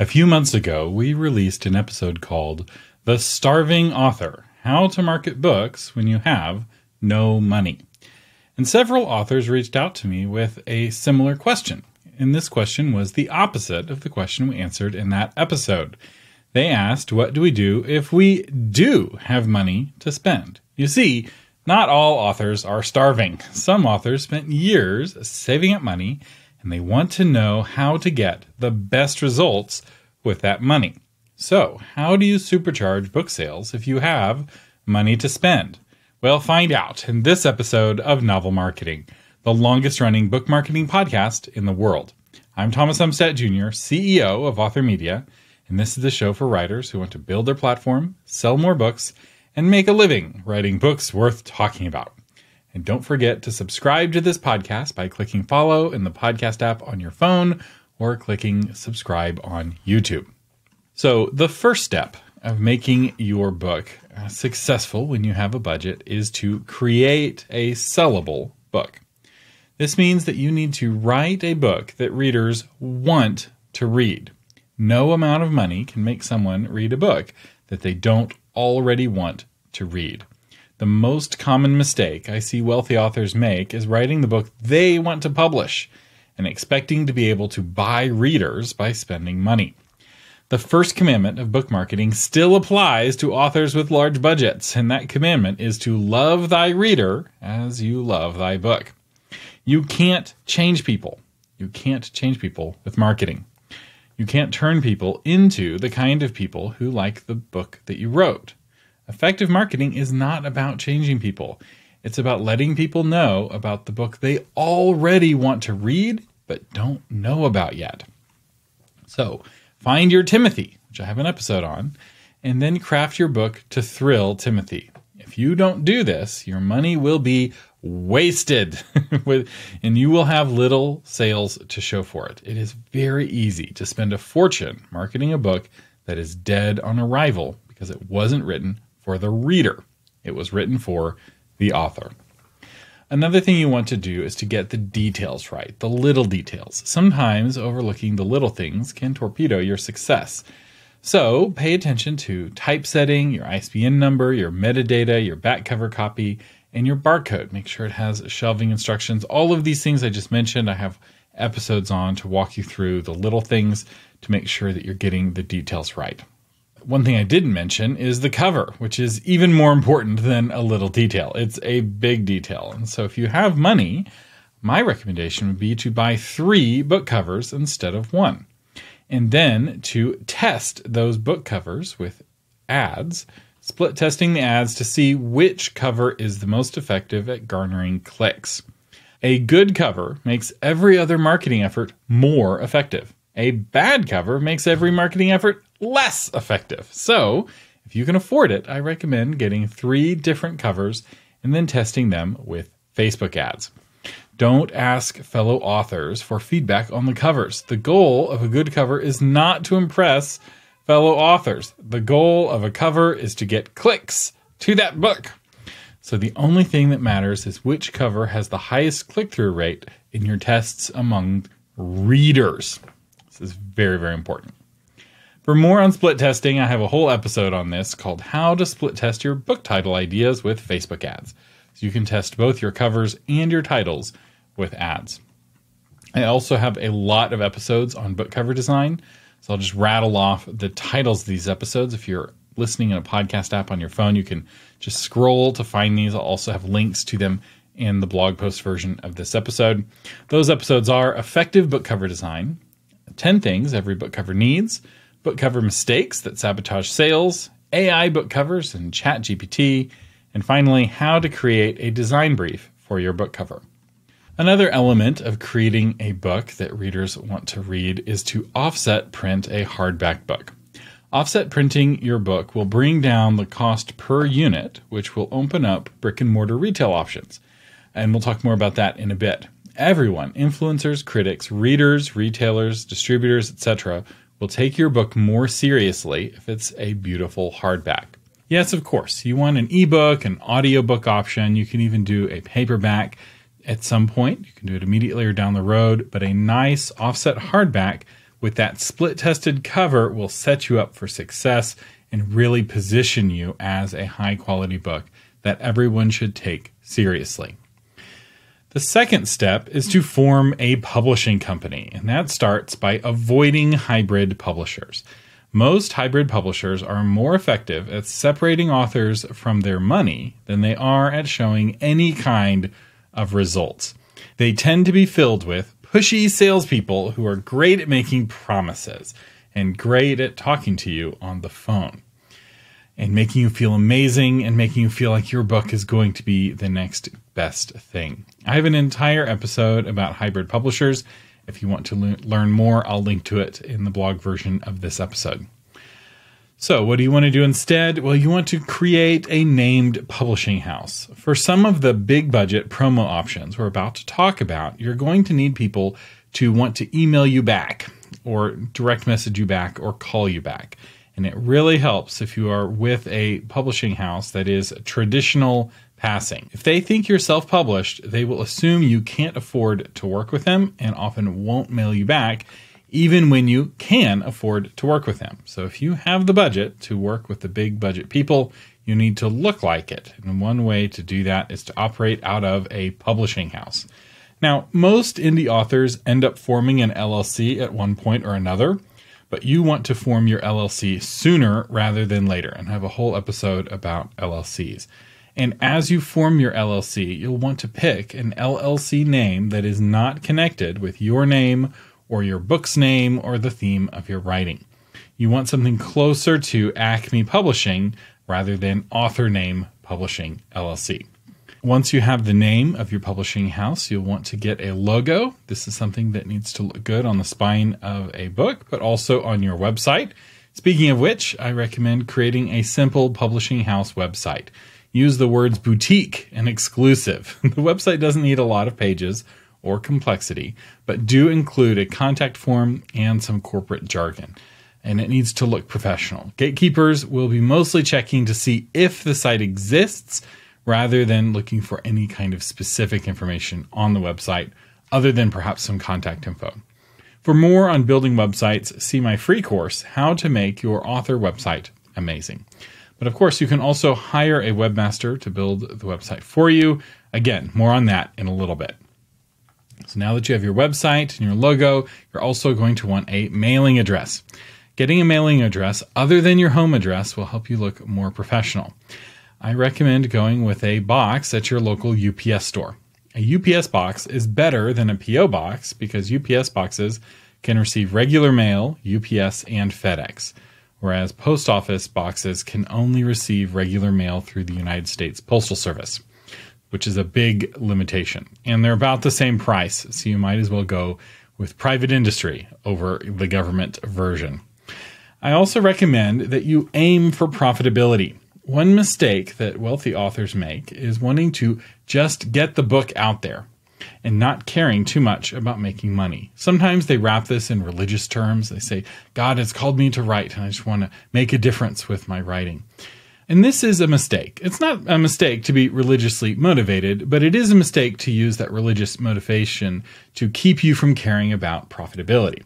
A few months ago, we released an episode called The Starving Author: How to Market Books When You Have No Money. And several authors reached out to me with a similar question. And this question was the opposite of the question we answered in that episode. They asked, what do we do if we do have money to spend? You see, not all authors are starving. Some authors spent years saving up money, and they want to know how to get the best results with that money. So, how do you supercharge book sales if you have money to spend? Well, find out in this episode of Novel Marketing, the longest-running book marketing podcast in the world. I'm Thomas Umstattd Jr., CEO of Author Media, and this is the show for writers who want to build their platform, sell more books, and make a living writing books worth talking about. And don't forget to subscribe to this podcast by clicking follow in the podcast app on your phone or clicking subscribe on YouTube. So the first step of making your book successful when you have a budget is to create a sellable book. This means that you need to write a book that readers want to read. No amount of money can make someone read a book that they don't already want to read. The most common mistake I see wealthy authors make is writing the book they want to publish and expecting to be able to buy readers by spending money. The first commandment of book marketing still applies to authors with large budgets, and that commandment is to love thy reader as you love thy book. You can't change people. You can't change people with marketing. You can't turn people into the kind of people who like the book that you wrote. Effective marketing is not about changing people. It's about letting people know about the book they already want to read but don't know about yet. So, find your Timothy, which I have an episode on, and then craft your book to thrill Timothy. If you don't do this, your money will be wasted, and you will have little sales to show for it. It is very easy to spend a fortune marketing a book that is dead on arrival because it wasn't written for the reader. It was written for the author. Another thing you want to do is to get the details right, the little details. Sometimes overlooking the little things can torpedo your success. So pay attention to typesetting, your ISBN number, your metadata, your back cover copy, and your barcode. Make sure it has shelving instructions. All of these things I just mentioned, I have episodes on to walk you through the little things to make sure that you're getting the details right. One thing I didn't mention is the cover, which is even more important than a little detail. It's a big detail. And so if you have money, my recommendation would be to buy 3 book covers instead of 1. And then to test those book covers with ads, split testing the ads to see which cover is the most effective at garnering clicks. A good cover makes every other marketing effort more effective. A bad cover makes every marketing effort less effective. So, if you can afford it, I recommend getting 3 different covers and then testing them with Facebook ads. Don't ask fellow authors for feedback on the covers. The goal of a good cover is not to impress fellow authors. The goal of a cover is to get clicks to that book. So the only thing that matters is which cover has the highest click-through rate in your tests among readers. This is very, very important. For more on split testing, I have a whole episode on this called How to Split Test Your Book Title Ideas with Facebook Ads. So you can test both your covers and your titles with ads. I also have a lot of episodes on book cover design, so I'll just rattle off the titles of these episodes. If you're listening in a podcast app on your phone, you can just scroll to find these. I'll also have links to them in the blog post version of this episode. Those episodes are Effective Book Cover Design, 10 Things Every Book Cover Needs, Book Cover Mistakes That Sabotage Sales, AI Book Covers and ChatGPT, and finally, How to Create a Design Brief for Your Book Cover. Another element of creating a book that readers want to read is to offset print a hardback book. Offset printing your book will bring down the cost per unit, which will open up brick and mortar retail options. And we'll talk more about that in a bit. Everyone, influencers, critics, readers, retailers, distributors, etc., will take your book more seriously if it's a beautiful hardback. Yes, of course, you want an ebook, an audiobook option. You can even do a paperback at some point. You can do it immediately or down the road, but a nice offset hardback with that split-tested cover will set you up for success and really position you as a high-quality book that everyone should take seriously. The second step is to form a publishing company, and that starts by avoiding hybrid publishers. Most hybrid publishers are more effective at separating authors from their money than they are at showing any kind of results. They tend to be filled with pushy salespeople who are great at making promises and great at talking to you on the phone and making you feel amazing and making you feel like your book is going to be the next best thing. I have an entire episode about hybrid publishers. If you want to learn more, I'll link to it in the blog version of this episode. So what do you want to do instead? Well, you want to create a named publishing house. For some of the big budget promo options we're about to talk about, you're going to need people to want to email you back or direct message you back or call you back. And it really helps if you are with a publishing house that is traditional passing. If they think you're self-published, they will assume you can't afford to work with them and often won't mail you back, even when you can afford to work with them. So if you have the budget to work with the big budget people, you need to look like it. And one way to do that is to operate out of a publishing house. Now, most indie authors end up forming an LLC at one point or another, but you want to form your LLC sooner rather than later, and have a whole episode about LLCs. And as you form your LLC, you'll want to pick an LLC name that is not connected with your name or your book's name or the theme of your writing. You want something closer to Acme Publishing rather than Author Name Publishing LLC. Once you have the name of your publishing house, you'll want to get a logo. This is something that needs to look good on the spine of a book, but also on your website. Speaking of which, I recommend creating a simple publishing house website. Use the words boutique and exclusive. The website doesn't need a lot of pages or complexity, but do include a contact form and some corporate jargon. And it needs to look professional. Gatekeepers will be mostly checking to see if the site exists rather than looking for any kind of specific information on the website other than perhaps some contact info. For more on building websites, see my free course, How to Make Your Author Website Amazing. But of course, you can also hire a webmaster to build the website for you. Again, more on that in a little bit. So now that you have your website and your logo, you're also going to want a mailing address. Getting a mailing address other than your home address will help you look more professional. I recommend going with a box at your local UPS store. A UPS box is better than a PO box because UPS boxes can receive regular mail, UPS, and FedEx, whereas post office boxes can only receive regular mail through the United States Postal Service, which is a big limitation. And they're about the same price, so you might as well go with private industry over the government version. I also recommend that you aim for profitability. One mistake that wealthy authors make is wanting to just get the book out there and not caring too much about making money. Sometimes they wrap this in religious terms. They say, God has called me to write, and I just want to make a difference with my writing. And this is a mistake. It's not a mistake to be religiously motivated, but it is a mistake to use that religious motivation to keep you from caring about profitability.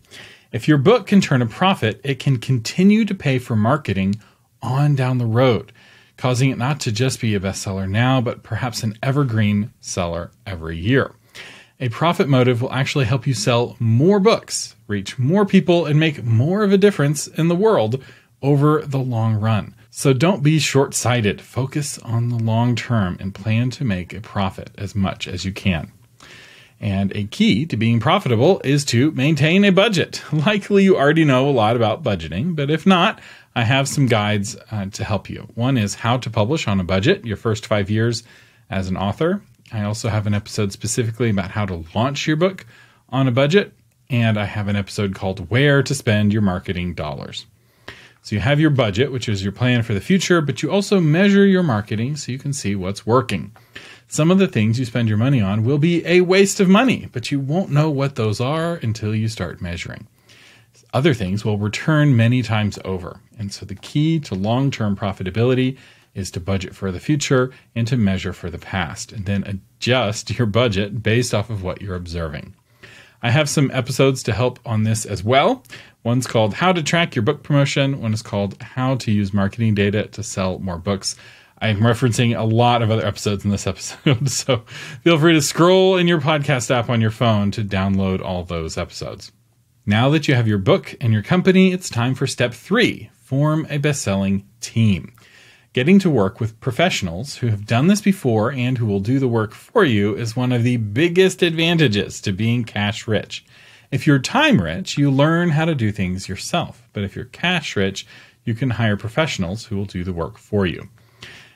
If your book can turn a profit, it can continue to pay for marketing on down the road, causing it not to just be a bestseller now, but perhaps an evergreen seller every year. A profit motive will actually help you sell more books, reach more people, and make more of a difference in the world over the long run. So don't be short-sighted. Focus on the long term and plan to make a profit as much as you can. And a key to being profitable is to maintain a budget. Likely you already know a lot about budgeting, but if not, I have some guides to help you. One is how to publish on a budget, your first 5 years as an author. I also have an episode specifically about how to launch your book on a budget. And I have an episode called Where to Spend Your Marketing Dollars. So you have your budget, which is your plan for the future, but you also measure your marketing so you can see what's working. Some of the things you spend your money on will be a waste of money, but you won't know what those are until you start measuring. Other things will return many times over. And so the key to long-term profitability is to budget for the future and to measure for the past, and then adjust your budget based off of what you're observing. I have some episodes to help on this as well. One's called How to Track Your Book Promotion. One is called How to Use Marketing Data to Sell More Books. I'm referencing a lot of other episodes in this episode, so feel free to scroll in your podcast app on your phone to download all those episodes. Now that you have your book and your company, it's time for step 3, form a best-selling team. Getting to work with professionals who have done this before and who will do the work for you is one of the biggest advantages to being cash rich. If you're time rich, you learn how to do things yourself. But if you're cash rich, you can hire professionals who will do the work for you.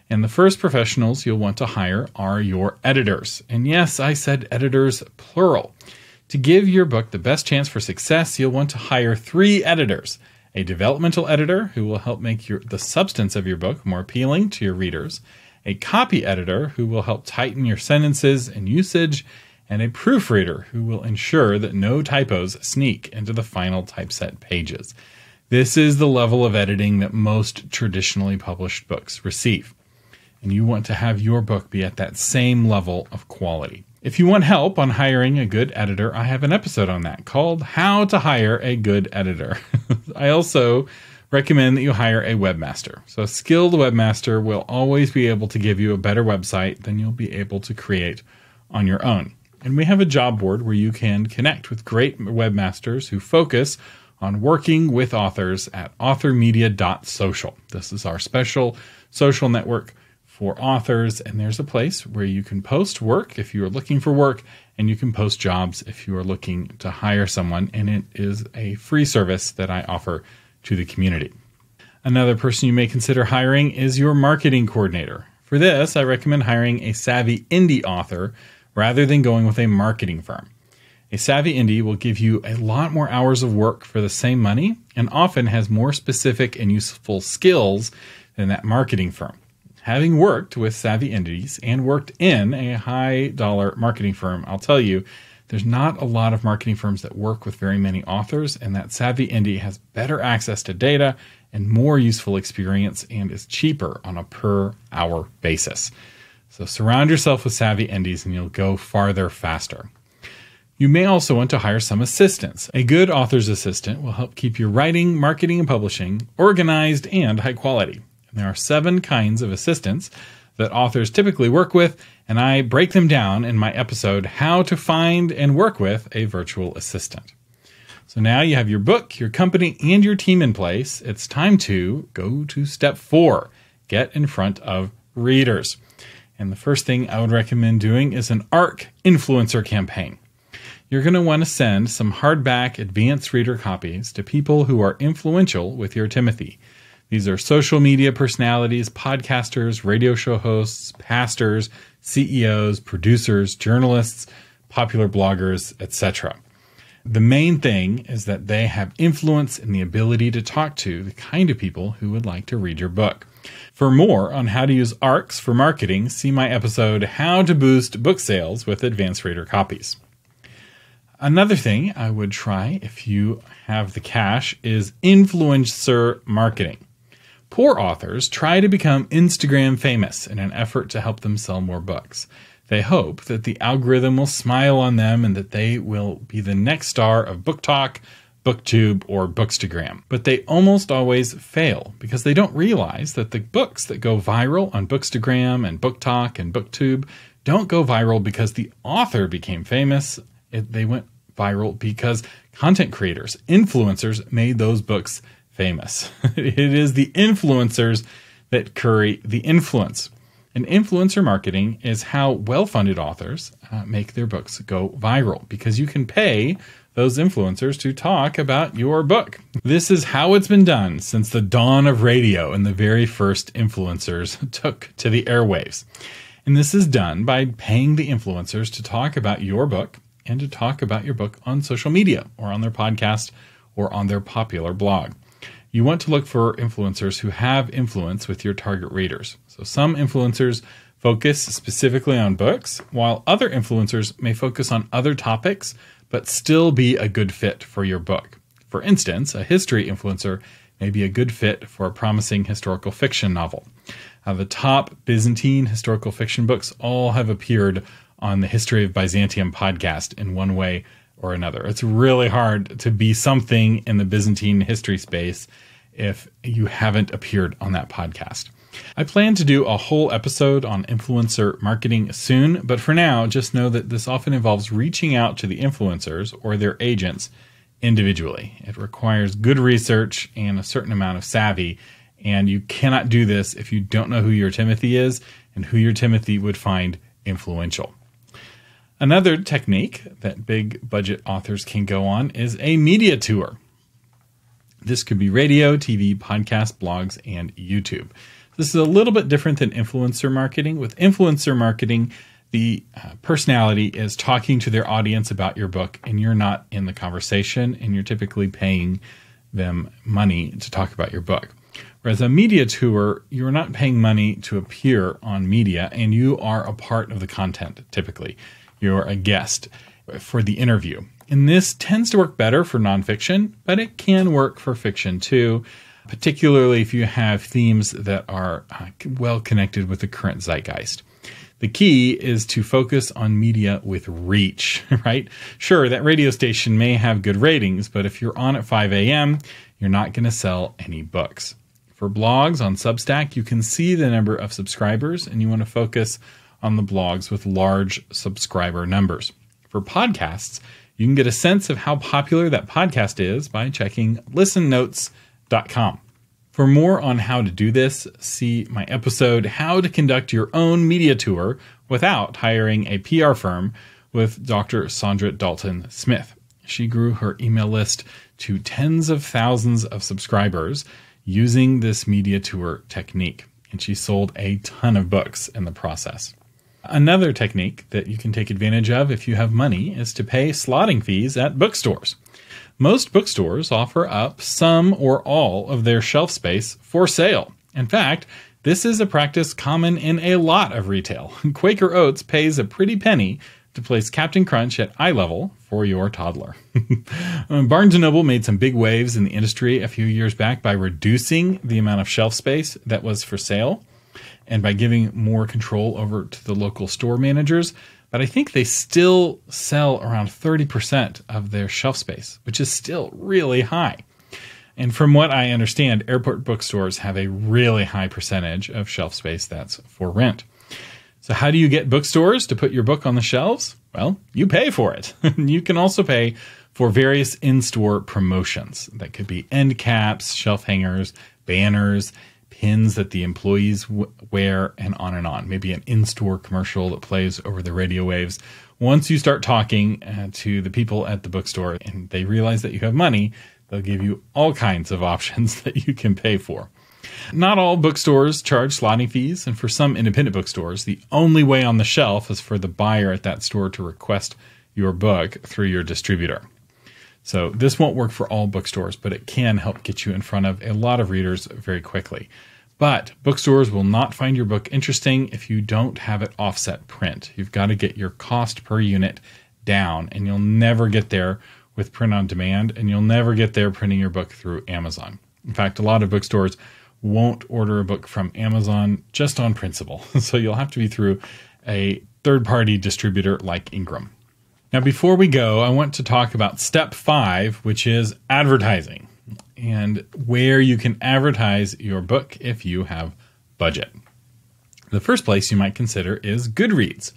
And the first professionals you'll want to hire are your editors. And yes, I said editors plural. To give your book the best chance for success, you'll want to hire 3 editors. A developmental editor who will help make the substance of your book more appealing to your readers. A copy editor who will help tighten your sentences and usage. And a proofreader who will ensure that no typos sneak into the final typeset pages. This is the level of editing that most traditionally published books receive. And you want to have your book be at that same level of quality. If you want help on hiring a good editor, I have an episode on that called How to Hire a Good Editor. I also recommend that you hire a webmaster. So a skilled webmaster will always be able to give you a better website than you'll be able to create on your own. And we have a job board where you can connect with great webmasters who focus on working with authors at authormedia.social. This is our special social network for authors, and there's a place where you can post work if you are looking for work, and you can post jobs if you are looking to hire someone, and it is a free service that I offer to the community. Another person you may consider hiring is your marketing coordinator. For this, I recommend hiring a savvy indie author rather than going with a marketing firm. A savvy indie will give you a lot more hours of work for the same money and often has more specific and useful skills than that marketing firm. Having worked with savvy indies and worked in a high-dollar marketing firm, I'll tell you, there's not a lot of marketing firms that work with very many authors, and that savvy indie has better access to data and more useful experience and is cheaper on a per-hour basis. So surround yourself with savvy indies and you'll go farther faster. You may also want to hire some assistants. A good author's assistant will help keep your writing, marketing, and publishing organized and high quality. And there are 7 kinds of assistants that authors typically work with, and I break them down in my episode, How to Find and Work with a Virtual Assistant. So now you have your book, your company, and your team in place. It's time to go to step 4, get in front of readers. And the first thing I would recommend doing is an ARC influencer campaign. You're going to want to send some hardback advanced reader copies to people who are influential with your Timothy. These are social media personalities, podcasters, radio show hosts, pastors, CEOs, producers, journalists, popular bloggers, etc. The main thing is that they have influence and the ability to talk to the kind of people who would like to read your book. For more on how to use ARCs for marketing, see my episode, How to Boost Book Sales with Advanced Reader Copies. Another thing I would try if you have the cash is influencer marketing. Poor authors try to become Instagram famous in an effort to help them sell more books. They hope that the algorithm will smile on them and that they will be the next star of BookTok, BookTube, or Bookstagram. But they almost always fail because they don't realize that the books that go viral on Bookstagram and BookTok and BookTube don't go viral because the author became famous. They went viral because content creators, influencers, made those books famous. It is the influencers that curry the influence. And influencer marketing is how well-funded authors make their books go viral because you can pay those influencers to talk about your book. This is how it's been done since the dawn of radio and the very first influencers took to the airwaves. And this is done by paying the influencers to talk about your book and to talk about your book on social media or on their podcast or on their popular blog. You want to look for influencers who have influence with your target readers. So some influencers focus specifically on books, while other influencers may focus on other topics, but still be a good fit for your book. For instance, a history influencer may be a good fit for a promising historical fiction novel. The top Byzantine historical fiction books all have appeared on the History of Byzantium podcast in one way or another. It's really hard to be something in the Byzantine history space if you haven't appeared on that podcast. I plan to do a whole episode on influencer marketing soon, but for now, just know that this often involves reaching out to the influencers or their agents individually. It requires good research and a certain amount of savvy, and you cannot do this if you don't know who your Timothy is and who your Timothy would find influential. Another technique that big budget authors can go on is a media tour. This could be radio, TV, podcast, blogs, and YouTube. This is a little bit different than influencer marketing. With influencer marketing, the personality is talking to their audience about your book, and you're not in the conversation, and you're typically paying them money to talk about your book. Whereas a media tour, you're not paying money to appear on media, and you are a part of the content, typically. You're a guest for the interview. And this tends to work better for nonfiction, but it can work for fiction too, particularly if you have themes that are well connected with the current zeitgeist. The key is to focus on media with reach, right? Sure, that radio station may have good ratings, but if you're on at 5 a.m., you're not going to sell any books. For blogs on Substack, you can see the number of subscribers, and you want to focus on the blogs with large subscriber numbers. For podcasts, you can get a sense of how popular that podcast is by checking listennotes.com. For more on how to do this, see my episode, How to Conduct Your Own Media Tour Without Hiring a PR Firm, with Dr. Sandra Dalton Smith. She grew her email list to tens of thousands of subscribers using this media tour technique, and she sold a ton of books in the process. Another technique that you can take advantage of if you have money is to pay slotting fees at bookstores. Most bookstores offer up some or all of their shelf space for sale. In fact, this is a practice common in a lot of retail. Quaker Oats pays a pretty penny to place Captain Crunch at eye level for your toddler. Barnes & Noble made some big waves in the industry a few years back by reducing the amount of shelf space that was for sale and by giving more control over to the local store managers. But I think they still sell around 30% of their shelf space, which is still really high. And from what I understand, airport bookstores have a really high percentage of shelf space that's for rent. So how do you get bookstores to put your book on the shelves? Well, you pay for it. You can also pay for various in-store promotions. That could be end caps, shelf hangers, banners, pins that the employees wear, and on and on. Maybe an in-store commercial that plays over the radio waves. Once you start talking to the people at the bookstore and they realize that you have money, they'll give you all kinds of options that you can pay for. Not all bookstores charge slotting fees, and for some independent bookstores, the only way on the shelf is for the buyer at that store to request your book through your distributor. So this won't work for all bookstores, but it can help get you in front of a lot of readers very quickly. But bookstores will not find your book interesting if you don't have it offset print. You've got to get your cost per unit down, and you'll never get there with print on demand, and you'll never get there printing your book through Amazon. In fact, a lot of bookstores won't order a book from Amazon just on principle. So you'll have to be through a third-party distributor like Ingram. Now, before we go, I want to talk about step 5, which is advertising, and where you can advertise your book if you have budget. The first place you might consider is Goodreads.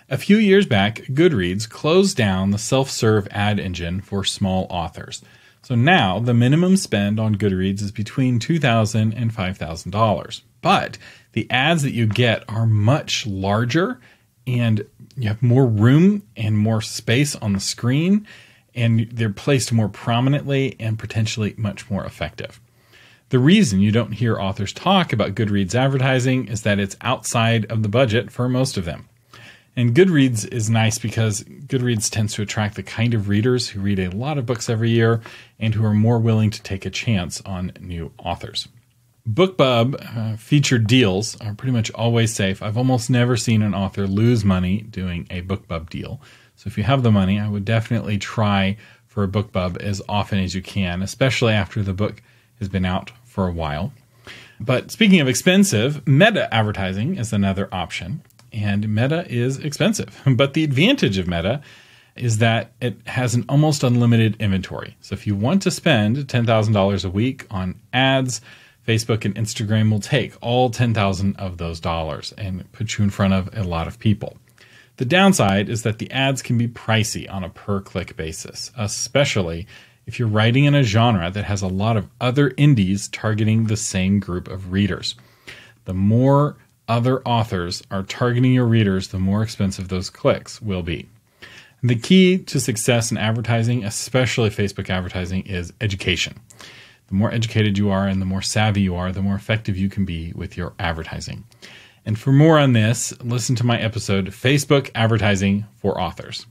A few years back, Goodreads closed down the self-serve ad engine for small authors. So now the minimum spend on Goodreads is between $2,000 and $5,000. But the ads that you get are much larger, and you have more room and more space on the screen, and they're placed more prominently and potentially much more effective. The reason you don't hear authors talk about Goodreads advertising is that it's outside of the budget for most of them. And Goodreads is nice because Goodreads tends to attract the kind of readers who read a lot of books every year and who are more willing to take a chance on new authors. BookBub featured deals are pretty much always safe. I've almost never seen an author lose money doing a BookBub deal. So if you have the money, I would definitely try for a BookBub as often as you can, especially after the book has been out for a while. But speaking of expensive, meta advertising is another option. And Meta is expensive. But the advantage of Meta is that it has an almost unlimited inventory. So if you want to spend $10,000 a week on ads, Facebook and Instagram will take all 10,000 of those dollars and put you in front of a lot of people. The downside is that the ads can be pricey on a per-click basis, especially if you're writing in a genre that has a lot of other indies targeting the same group of readers. The more other authors are targeting your readers, the more expensive those clicks will be. The key to success in advertising, especially Facebook advertising, is education. The more educated you are and the more savvy you are, the more effective you can be with your advertising. And for more on this, listen to my episode, Facebook Advertising for Authors.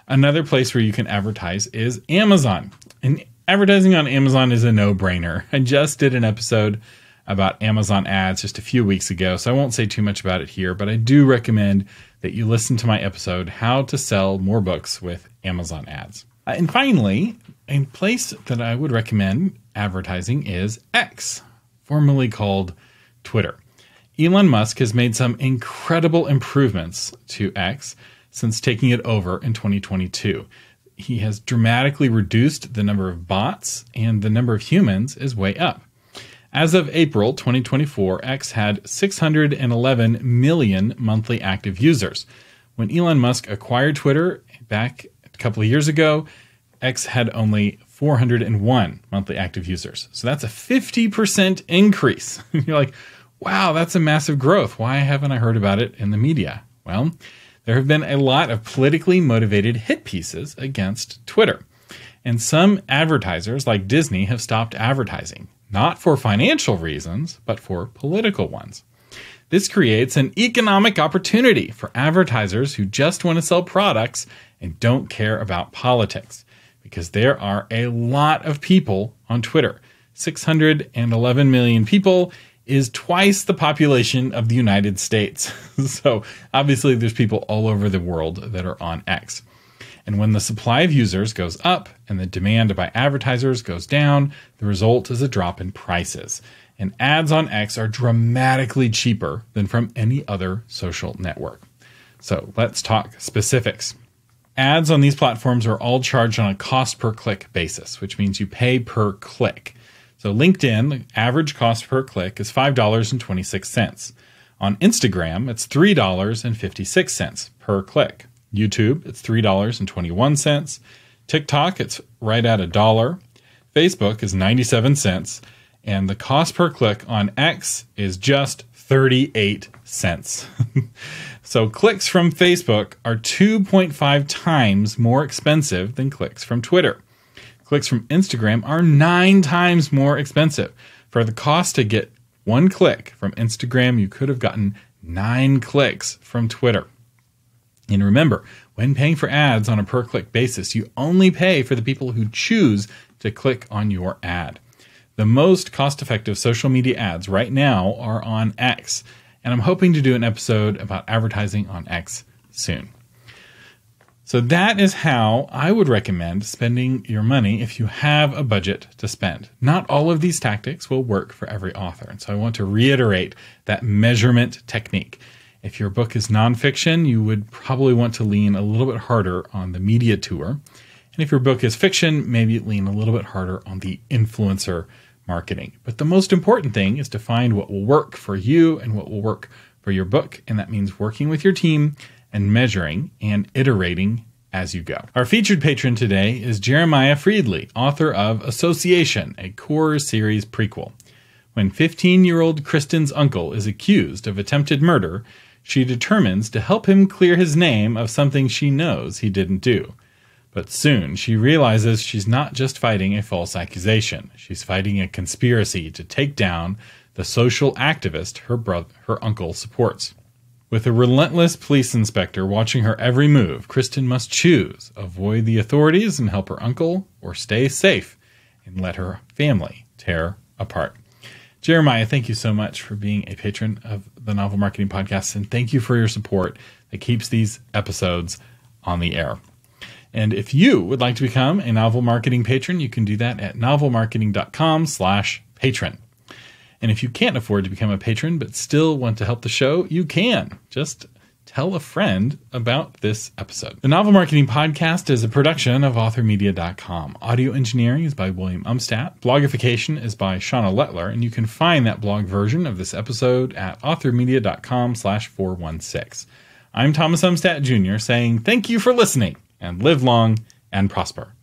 Another place where you can advertise is Amazon. And advertising on Amazon is a no-brainer. I just did an episode about Amazon ads just a few weeks ago, so I won't say too much about it here, but I do recommend that you listen to my episode, How to Sell More Books with Amazon Ads. And finally, a place that I would recommend advertising is X, formerly called Twitter. Elon Musk has made some incredible improvements to X since taking it over in 2022. He has dramatically reduced the number of bots, and the number of humans is way up. As of April 2024, X had 611 million monthly active users. When Elon Musk acquired Twitter back a couple of years ago, X had only 401 monthly active users. So that's a 50% increase. You're like, wow, that's a massive growth. Why haven't I heard about it in the media? Well, there have been a lot of politically motivated hit pieces against Twitter. And some advertisers like Disney have stopped advertising, not for financial reasons, but for political ones. This creates an economic opportunity for advertisers who just want to sell products and don't care about politics, because there are a lot of people on Twitter. 611 million people is twice the population of the United States. So obviously there's people all over the world that are on X. And when the supply of users goes up and the demand by advertisers goes down, the result is a drop in prices. And ads on X are dramatically cheaper than from any other social network. So let's talk specifics. Ads on these platforms are all charged on a cost per click basis, which means you pay per click. So LinkedIn, the average cost per click is $5.26. On Instagram, it's $3.56 per click. YouTube, it's $3.21. TikTok, it's right at $1. Facebook is 97 cents. And the cost per click on X is just 38 cents. So clicks from Facebook are 2.5 times more expensive than clicks from Twitter. Clicks from Instagram are 9 times more expensive. For the cost to get 1 click from Instagram, you could have gotten 9 clicks from Twitter. And remember, when paying for ads on a per-click basis, you only pay for the people who choose to click on your ad. The most cost-effective social media ads right now are on X, and I'm hoping to do an episode about advertising on X soon. So that is how I would recommend spending your money if you have a budget to spend. Not all of these tactics will work for every author, and so I want to reiterate that measurement technique. If your book is nonfiction, you would probably want to lean a little bit harder on the media tour. And if your book is fiction, maybe lean a little bit harder on the influencer marketing. But the most important thing is to find what will work for you and what will work for your book. And that means working with your team and measuring and iterating as you go. Our featured patron today is Jeremiah Friedley, author of Association, a Core series prequel. When 15-year-old Kristen's uncle is accused of attempted murder, she determines to help him clear his name of something she knows he didn't do. But soon she realizes she's not just fighting a false accusation. She's fighting a conspiracy to take down the social activist her uncle supports. With a relentless police inspector watching her every move, Kristen must choose, avoid the authorities and help her uncle, or stay safe and let her family tear apart. Jeremiah, thank you so much for being a patron of the Novel Marketing Podcast, and thank you for your support that keeps these episodes on the air. And if you would like to become a Novel Marketing patron, you can do that at novelmarketing.com/patron. And if you can't afford to become a patron but still want to help the show, you can. Just tell a friend about this episode. The Novel Marketing Podcast is a production of authormedia.com. Audio engineering is by William Umstadt. Blogification is by Shauna Lettler, and you can find that blog version of this episode at authormedia.com/416. I'm Thomas Umstadt Jr. saying thank you for listening and live long and prosper.